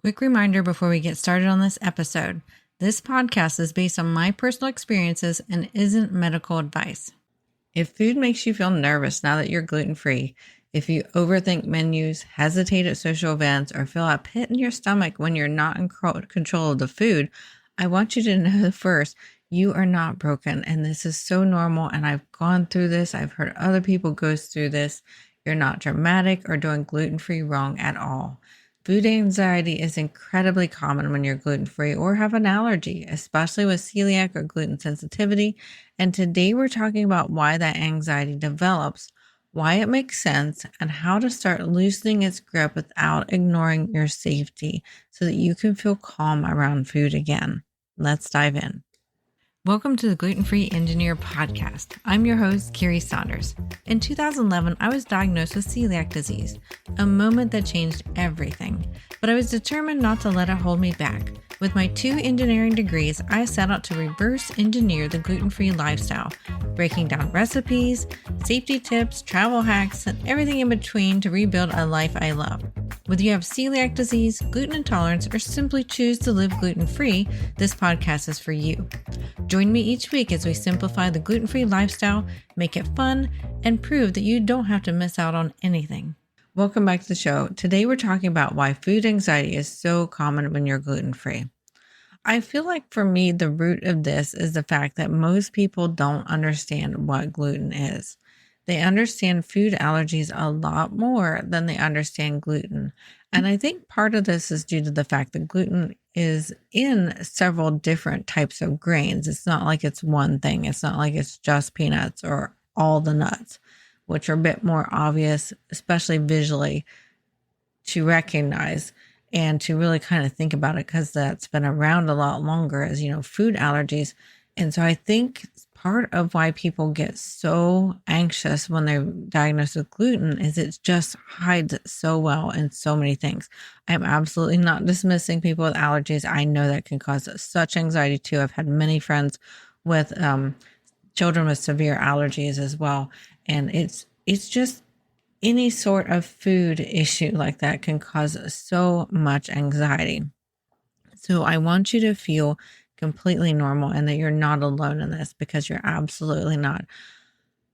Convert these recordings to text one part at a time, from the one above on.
Quick reminder before we get started on this episode. This podcast is based on my personal experiences and isn't medical advice. If food makes you feel nervous now that you're gluten-free, if you overthink menus, hesitate at social events, or feel a pit in your stomach when you're not in control of the food, I want you to know first, you are not broken, and this is so normal, and I've gone through this. I've heard other people go through this. You're not dramatic or doing gluten-free wrong at all. Food anxiety is incredibly common when you're gluten-free or have an allergy, especially with celiac or gluten sensitivity. And today we're talking about why that anxiety develops, why it makes sense, and how to start loosening its grip without ignoring your safety so that you can feel calm around food again. Let's dive in. Welcome to the Gluten-Free Engineer podcast. I'm your host, Carrie Saunders. In 2011, I was diagnosed with celiac disease, a moment that changed everything. But I was determined not to let it hold me back. With my 2 engineering degrees, I set out to reverse engineer the gluten-free lifestyle, breaking down recipes, safety tips, travel hacks, and everything in between to rebuild a life I love. Whether you have celiac disease, gluten intolerance, or simply choose to live gluten-free, this podcast is for you. Join me each week as we simplify the gluten-free lifestyle, make it fun, and prove that you don't have to miss out on anything. Welcome back to the show. Today we're talking about why food anxiety is so common when you're gluten-free. I feel like for me, the root of this is the fact that most people don't understand what gluten is. They understand food allergies a lot more than they understand gluten. And I think part of this is due to the fact that gluten is in several different types of grains. It's not like it's one thing. It's not like it's just peanuts or all the nuts, which are a bit more obvious, especially visually, to recognize and to really kind of think about it, because that's been around a lot longer as, food allergies. And so I think part of why people get so anxious when they're diagnosed with gluten is it just hides so well in so many things. I'm absolutely not dismissing people with allergies. I know that can cause such anxiety too. I've had many friends with children with severe allergies as well. And it's just any sort of food issue like that can cause so much anxiety. So I want you to feel completely normal and that you're not alone in this, because you're absolutely not.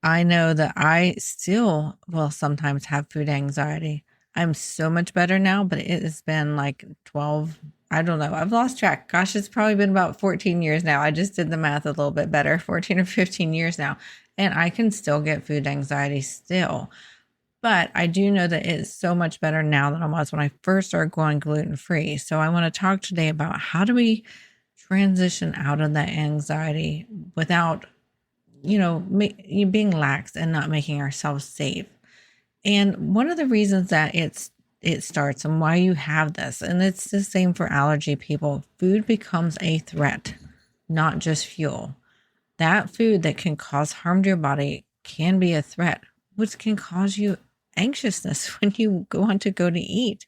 I know that I still will sometimes have food anxiety. I'm so much better now, but it has been like 12, I don't know. I've lost track. Gosh, it's probably been about 14 years now. I just did the math a little bit better, 14 or 15 years now. And I can still get food anxiety still. But I do know that it's so much better now than it was when I first started going gluten-free. So I want to talk today about how do we transition out of that anxiety without, being lax and not making ourselves safe. And one of the reasons that it starts and why you have this, and it's the same for allergy people, food becomes a threat, not just fuel. That food that can cause harm to your body can be a threat, which can cause you anxiousness when you want to go to eat.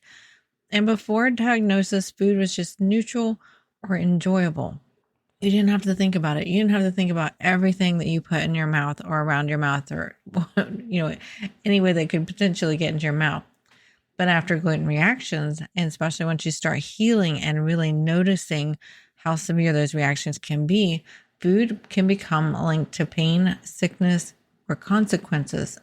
And before diagnosis, food was just neutral or enjoyable. You didn't have to think about it. You didn't have to think about everything that you put in your mouth or around your mouth or, any way that could potentially get into your mouth. But after gluten reactions, and especially once you start healing and really noticing how severe those reactions can be, food can become linked to pain, sickness, or consequences,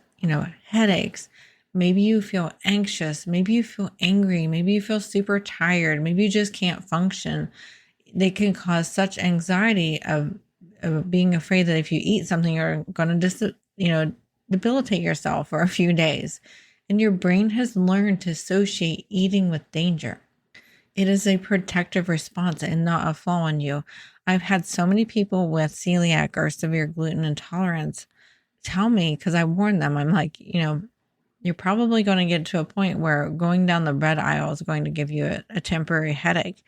headaches. Maybe you feel anxious. Maybe you feel angry. Maybe you feel super tired. Maybe you just can't function. They can cause such anxiety of being afraid that if you eat something, you're going to debilitate yourself for a few days. And your brain has learned to associate eating with danger. It is a protective response and not a flaw in you. I've had so many people with celiac or severe gluten intolerance tell me, because I warned them, I'm like, you're probably going to get to a point where going down the bread aisle is going to give you a temporary headache.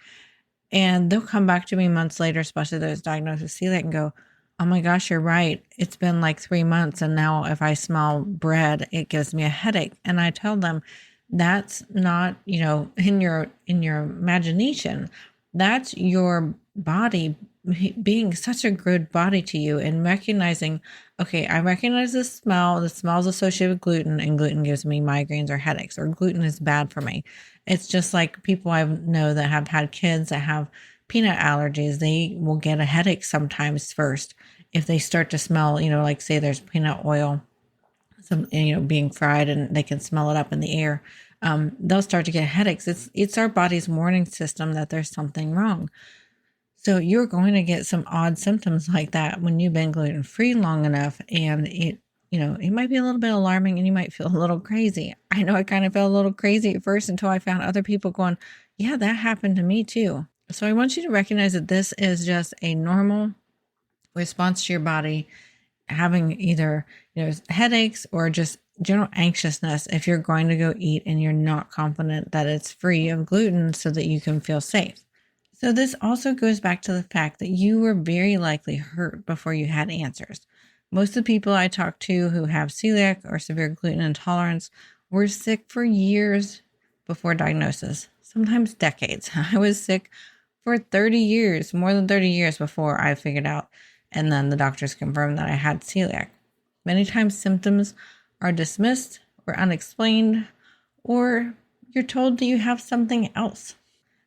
And they'll come back to me months later, especially those diagnosed with celiac, and go, oh my gosh, you're right. It's been like 3 months. And now if I smell bread, it gives me a headache. And I tell them that's not, in your imagination, that's your body being such a good body to you and recognizing, okay, I recognize the smell. The smell is associated with gluten, and gluten gives me migraines or headaches, or gluten is bad for me. It's just like people I know that have had kids that have peanut allergies. They will get a headache sometimes first if they start to smell, like say there's peanut oil, being fried, and they can smell it up in the air. They'll start to get headaches. It's our body's warning system that there's something wrong. So you're going to get some odd symptoms like that when you've been gluten-free long enough, and it might be a little bit alarming, and you might feel a little crazy. I know I kind of felt a little crazy at first until I found other people going, yeah, that happened to me too. So I want you to recognize that this is just a normal response to your body having either, headaches or just general anxiousness if you're going to go eat and you're not confident that it's free of gluten so that you can feel safe. So this also goes back to the fact that you were very likely hurt before you had answers. Most of the people I talk to who have celiac or severe gluten intolerance were sick for years before diagnosis, sometimes decades. I was sick for 30 years, more than 30 years before I figured out, and then the doctors confirmed that I had celiac. Many times symptoms are dismissed or unexplained, or you're told that you have something else.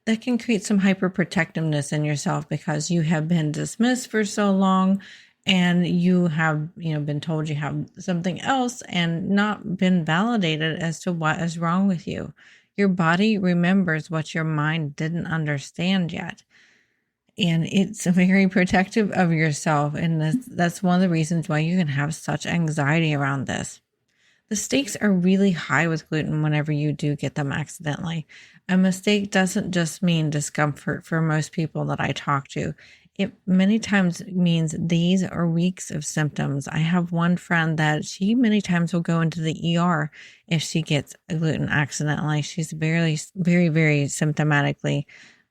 That can create some hyperprotectiveness in yourself because you have been dismissed for so long, and you have, been told you have something else and not been validated as to what is wrong with you. Your body remembers what your mind didn't understand yet. And it's very protective of yourself. And that's one of the reasons why you can have such anxiety around this. The stakes are really high with gluten whenever you do get them accidentally. A mistake doesn't just mean discomfort for most people that I talk to. It many times means days or weeks of symptoms. I have one friend that she many times will go into the ER if she gets a gluten accidentally. She's very, very, very symptomatically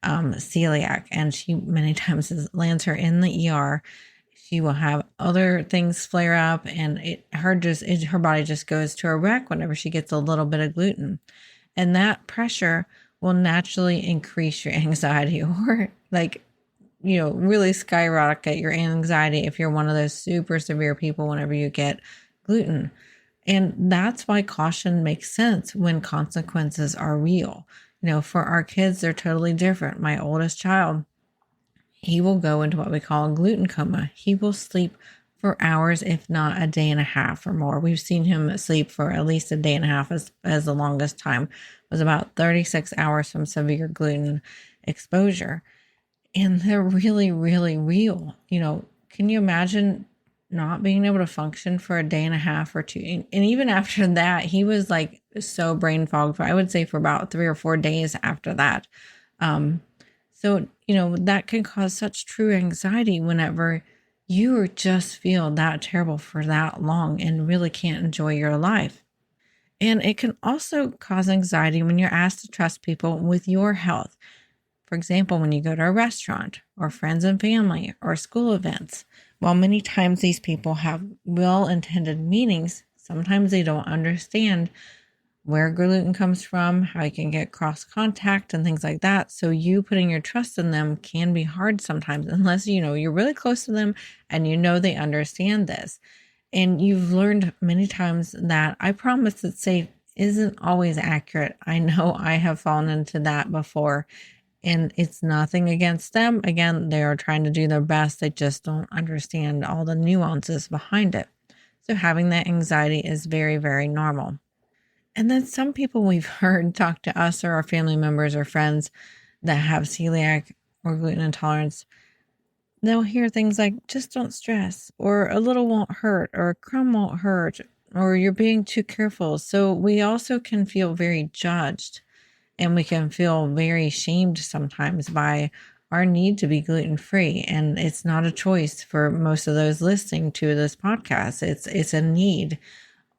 celiac, and she many times lands her in the ER. She will have other things flare up, and her body just goes to a wreck whenever she gets a little bit of gluten. And that pressure will naturally increase your anxiety, or really skyrocket your anxiety if you're one of those super severe people whenever you get gluten. And that's why caution makes sense when consequences are real. For our kids, they're totally different. My oldest child, he will go into what we call a gluten coma. He will sleep for hours, if not a day and a half or more. We've seen him sleep for at least a day and a half as the longest time. It was about 36 hours from severe gluten exposure. And they're really, really real. Can you imagine not being able to function for a day and a half or two? And even after that, he was like so brain fogged I would say for about 3 or 4 days after that. So, that can cause such true anxiety whenever you just feel that terrible for that long and really can't enjoy your life. And it can also cause anxiety when you're asked to trust people with your health. For example, when you go to a restaurant or friends and family or school events, while many times these people have well-intended meanings, sometimes they don't understand where gluten comes from, how you can get cross contact and things like that. So you putting your trust in them can be hard sometimes, unless you're really close to them and they understand this. And you've learned many times that I promise it's safe isn't always accurate. I know I have fallen into that before, and it's nothing against them. Again, they are trying to do their best. They just don't understand all the nuances behind it. So having that anxiety is very, very normal. And then some people we've heard talk to us or our family members or friends that have celiac or gluten intolerance, they'll hear things like, just don't stress, or a little won't hurt, or a crumb won't hurt, or you're being too careful. So we also can feel very judged, and we can feel very shamed sometimes by our need to be gluten-free. And it's not a choice for most of those listening to this podcast. It's a need.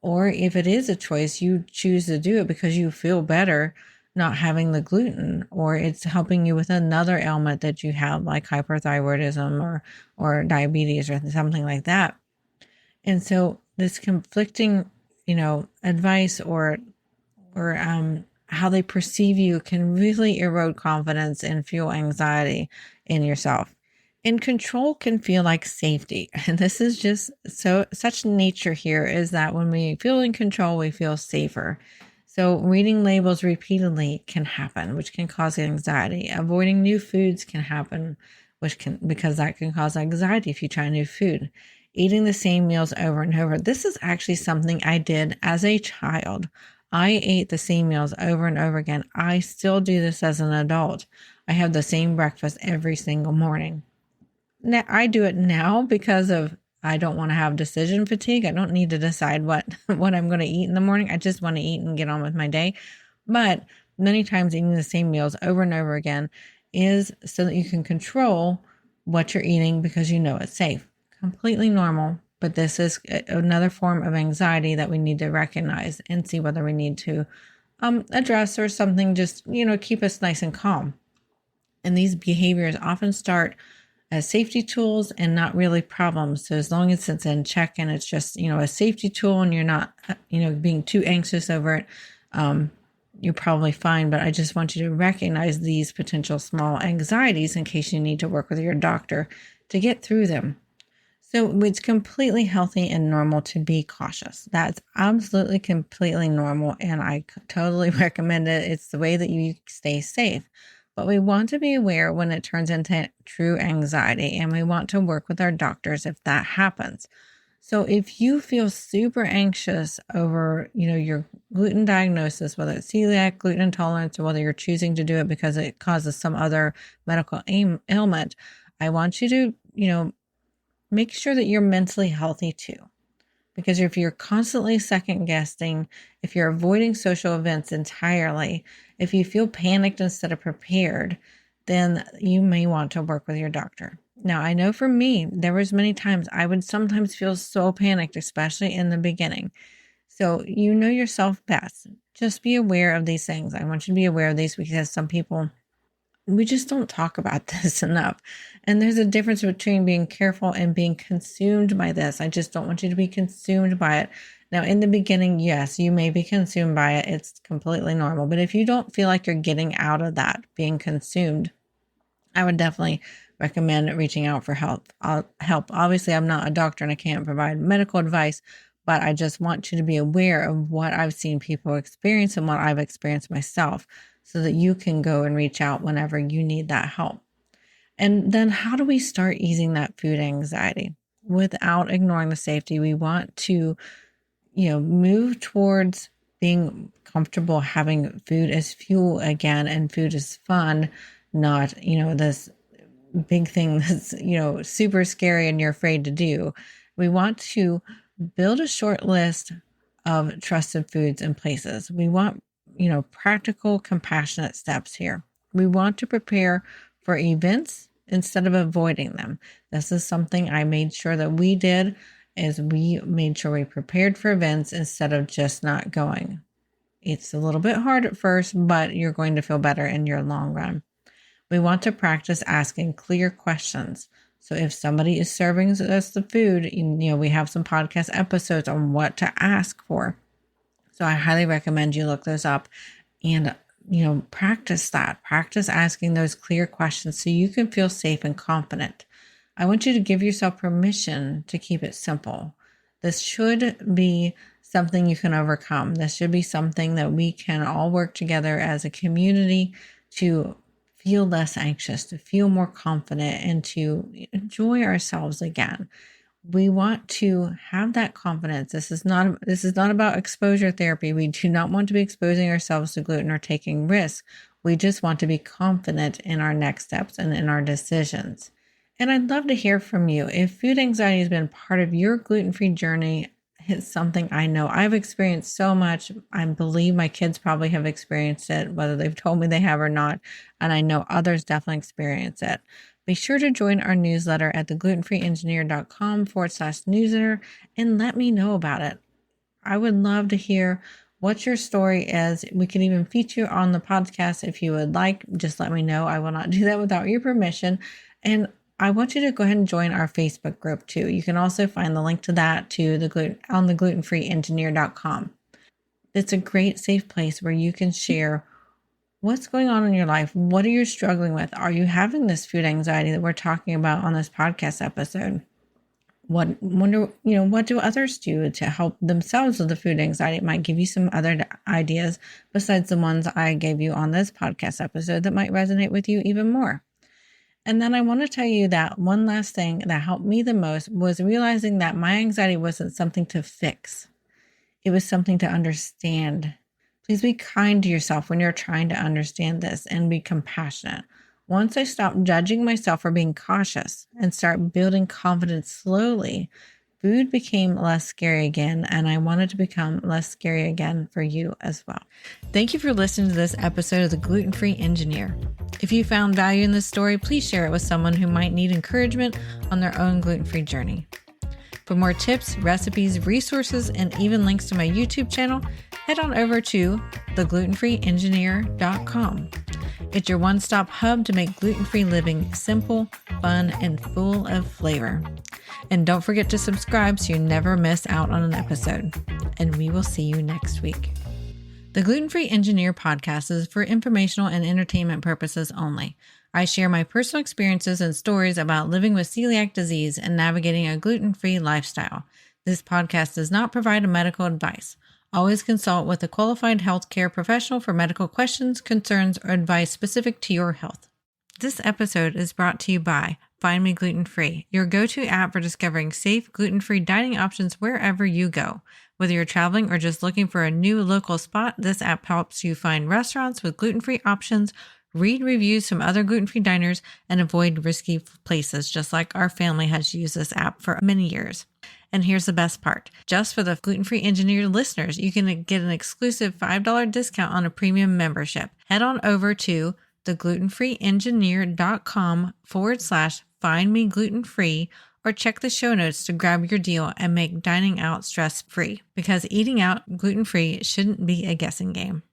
Or if it is a choice, you choose to do it because you feel better not having the gluten, or it's helping you with another ailment that you have, like hyperthyroidism or diabetes or something like that. And so this conflicting, advice or how they perceive you can really erode confidence and fuel anxiety in yourself. And control can feel like safety. And this is just such nature here is that when we feel in control, we feel safer. So reading labels repeatedly can happen, which can cause anxiety. Avoiding new foods can happen, because that can cause anxiety if you try new food. Eating the same meals over and over. This is actually something I did as a child. I ate the same meals over and over again. I still do this as an adult. I have the same breakfast every single morning. Now, I do it now because of I don't want to have decision fatigue. I don't need to decide what I'm going to eat in the morning. I just want to eat and get on with my day. But many times eating the same meals over and over again is so that you can control what you're eating because you know it's safe. Completely normal, but this is another form of anxiety that we need to recognize and see whether we need to address or something, just, keep us nice and calm. And these behaviors often start as safety tools and not really problems. So as long as it's in check and it's just, a safety tool and you're not, being too anxious over it, you're probably fine. But I just want you to recognize these potential small anxieties in case you need to work with your doctor to get through them. So it's completely healthy and normal to be cautious. That's absolutely completely normal. And I totally recommend it. It's the way that you stay safe. But we want to be aware when it turns into true anxiety, and we want to work with our doctors if that happens. So if you feel super anxious over, your gluten diagnosis, whether it's celiac, gluten intolerance, or whether you're choosing to do it because it causes some other medical ailment, I want you to, make sure that you're mentally healthy too. Because if you're constantly second guessing, if you're avoiding social events entirely, if you feel panicked instead of prepared, then you may want to work with your doctor. Now, I know for me, there was many times I would sometimes feel so panicked, especially in the beginning. So you know yourself best. Just be aware of these things. I want you to be aware of these because some people, we just don't talk about this enough. And there's a difference between being careful and being consumed by this. I just don't want you to be consumed by it. Now, in the beginning, yes, you may be consumed by it. It's completely normal. But if you don't feel like you're getting out of that being consumed, I would definitely recommend reaching out for help. Obviously, I'm not a doctor and I can't provide medical advice, but I just want you to be aware of what I've seen people experience and what I've experienced myself so that you can go and reach out whenever you need that help. And then how do we start easing that food anxiety without ignoring the safety? We want to, move towards being comfortable having food as fuel again, and food is fun, not, this big thing that's, super scary and you're afraid to do. We want to build a short list of trusted foods and places. We want, practical, compassionate steps here. We want to prepare for events instead of avoiding them. This is something I made sure that we did, is we made sure we prepared for events instead of just not going. It's a little bit hard at first, but you're going to feel better in your long run. We want to practice asking clear questions. So if somebody is serving us the food, we have some podcast episodes on what to ask for. So I highly recommend you look those up and, practice that. Practice asking those clear questions so you can feel safe and confident. I want you to give yourself permission to keep it simple. This should be something you can overcome. This should be something that we can all work together as a community to feel less anxious, to feel more confident, and to enjoy ourselves again. We want to have that confidence. This is not about exposure therapy. We do not want to be exposing ourselves to gluten or taking risks. We just want to be confident in our next steps and in our decisions. And I'd love to hear from you. If food anxiety has been part of your gluten-free journey, it's something I know I've experienced so much. I believe my kids probably have experienced it, whether they've told me they have or not. And I know others definitely experience it. Be sure to join our newsletter at theglutenfreeengineer.com/newsletter and let me know about it. I would love to hear what your story is. We can even feature you on the podcast if you would like. Just let me know. I will not do that without your permission. And I want you to go ahead and join our Facebook group too. You can also find the link to that on the glutenfreeengineer.com. It's a great safe place where you can share What's going on in your life? What are you struggling with? Are you having this food anxiety that we're talking about on this podcast episode? What do others do to help themselves with the food anxiety? It might give you some other ideas besides the ones I gave you on this podcast episode that might resonate with you even more. And then I want to tell you that one last thing that helped me the most was realizing that my anxiety wasn't something to fix. It was something to understand. Please be kind to yourself when you're trying to understand this and be compassionate. Once I stopped judging myself for being cautious and start building confidence slowly, food became less scary again, and I wanted to become less scary again for you as well. Thank you for listening to this episode of The Gluten-Free Engineer. If you found value in this story, please share it with someone who might need encouragement on their own gluten-free journey. For more tips, recipes, resources, and even links to my YouTube channel, head on over to theglutenfreeengineer.com. It's your one-stop hub to make gluten-free living simple, fun, and full of flavor. And don't forget to subscribe so you never miss out on an episode. And we will see you next week. The Gluten-Free Engineer podcast is for informational and entertainment purposes only. I share my personal experiences and stories about living with celiac disease and navigating a gluten-free lifestyle. This podcast does not provide medical advice. Always consult with a qualified healthcare professional for medical questions, concerns, or advice specific to your health. This episode is brought to you by Find Me Gluten-Free, your go-to app for discovering safe, gluten-free dining options wherever you go. Whether you're traveling or just looking for a new local spot, this app helps you find restaurants with gluten-free options, read reviews from other gluten-free diners, and avoid risky places, just like our family has used this app for many years. And here's the best part. Just for the Gluten-Free Engineer listeners, you can get an exclusive $5 discount on a premium membership. Head on over to theglutenfreeengineer.com/findmeglutenfree or check the show notes to grab your deal and make dining out stress-free. Because eating out gluten-free shouldn't be a guessing game.